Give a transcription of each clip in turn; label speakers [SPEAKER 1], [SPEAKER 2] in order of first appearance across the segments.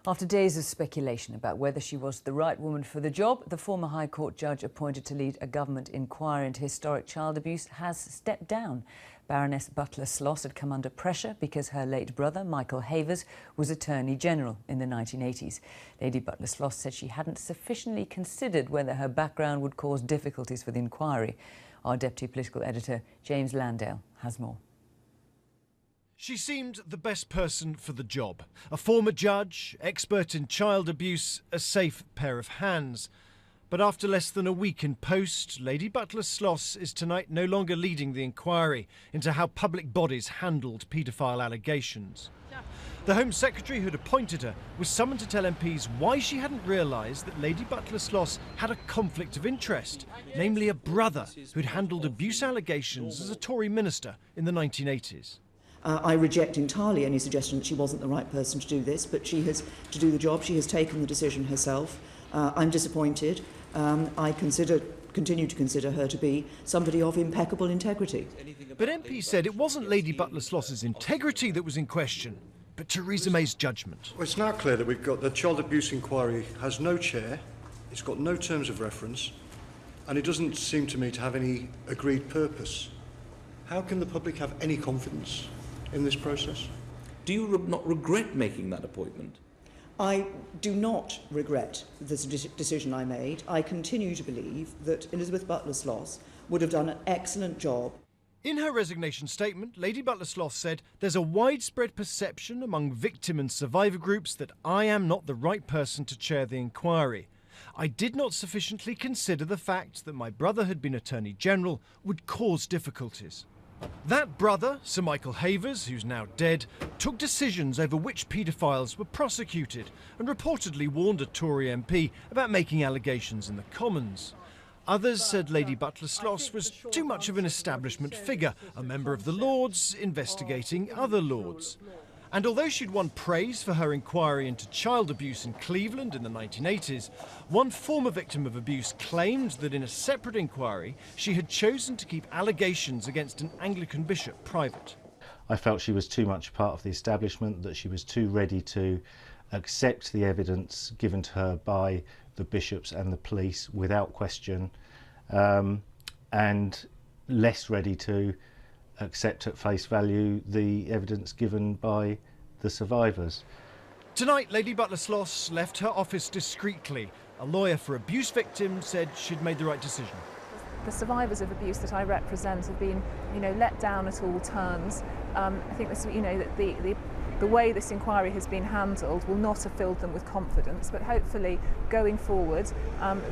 [SPEAKER 1] After days of speculation about whether she was the right woman for the job, the former High Court judge appointed to lead a government inquiry into historic child abuse has stepped down. Baroness Butler-Sloss had come under pressure because her late brother, Michael Havers, was Attorney General in the 1980s. Lady Butler-Sloss said she hadn't sufficiently considered whether her background would cause difficulties for the inquiry. Our Deputy Political Editor, James Landale, has more.
[SPEAKER 2] She seemed the best person for the job. A former judge, expert in child abuse, a safe pair of hands. But after less than a week in post, Lady Butler-Sloss is tonight no longer leading the inquiry into how public bodies handled paedophile allegations. The Home Secretary who'd appointed her was summoned to tell MPs why she hadn't realised that Lady Butler-Sloss had a conflict of interest, namely a brother who'd handled abuse allegations as a Tory minister in the 1980s.
[SPEAKER 3] I reject entirely any suggestion that she wasn't the right person to do this, but she has to do the job. She has taken the decision herself. I'm disappointed. I continue to consider her to be somebody of impeccable integrity.
[SPEAKER 2] But MPs said it wasn't Lady Butler-Sloss's integrity that was in question, but Theresa May's judgment.
[SPEAKER 4] Well, it's now clear that we've got the child abuse inquiry has no chair, it's got no terms of reference, and it doesn't seem to me to have any agreed purpose. How can the public have any confidence in this process?
[SPEAKER 5] Do you not regret making that appointment?
[SPEAKER 3] I do not regret the decision I made. I continue to believe that Elizabeth Butler-Sloss would have done an excellent job.
[SPEAKER 2] In her resignation statement, Lady Butler-Sloss said there's a widespread perception among victim and survivor groups that I am not the right person to chair the inquiry. I did not sufficiently consider the fact that my brother had been Attorney General would cause difficulties. That brother, Sir Michael Havers, who's now dead, took decisions over which paedophiles were prosecuted and reportedly warned a Tory MP about making allegations in the Commons. Others said Lady Butler-Sloss was too much of an establishment figure, a member of the Lords investigating other Lords. And although she'd won praise for her inquiry into child abuse in Cleveland in the 1980s, one former victim of abuse claimed that in a separate inquiry she had chosen to keep allegations against an Anglican bishop private.
[SPEAKER 6] I felt she was too much part of the establishment, that she was too ready to accept the evidence given to her by the bishops and the police without question, and less ready to accept at face value the evidence given by the survivors.
[SPEAKER 2] Tonight, Lady Butler-Sloss left her office discreetly. A lawyer for abuse victims said she'd made the right decision.
[SPEAKER 7] The survivors of abuse that I represent have been, let down at all turns. I think this, that the way this inquiry has been handled will not have filled them with confidence, but hopefully going forward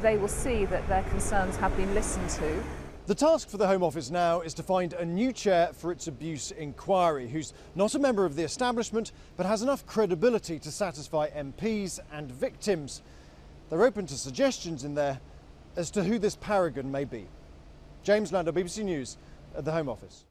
[SPEAKER 7] they will see that their concerns have been listened to.
[SPEAKER 2] The task for the Home Office now is to find a new chair for its abuse inquiry, who's not a member of the establishment, but has enough credibility to satisfy MPs and victims. They're open to suggestions in there as to who this paragon may be. James Landale, BBC News, at the Home Office.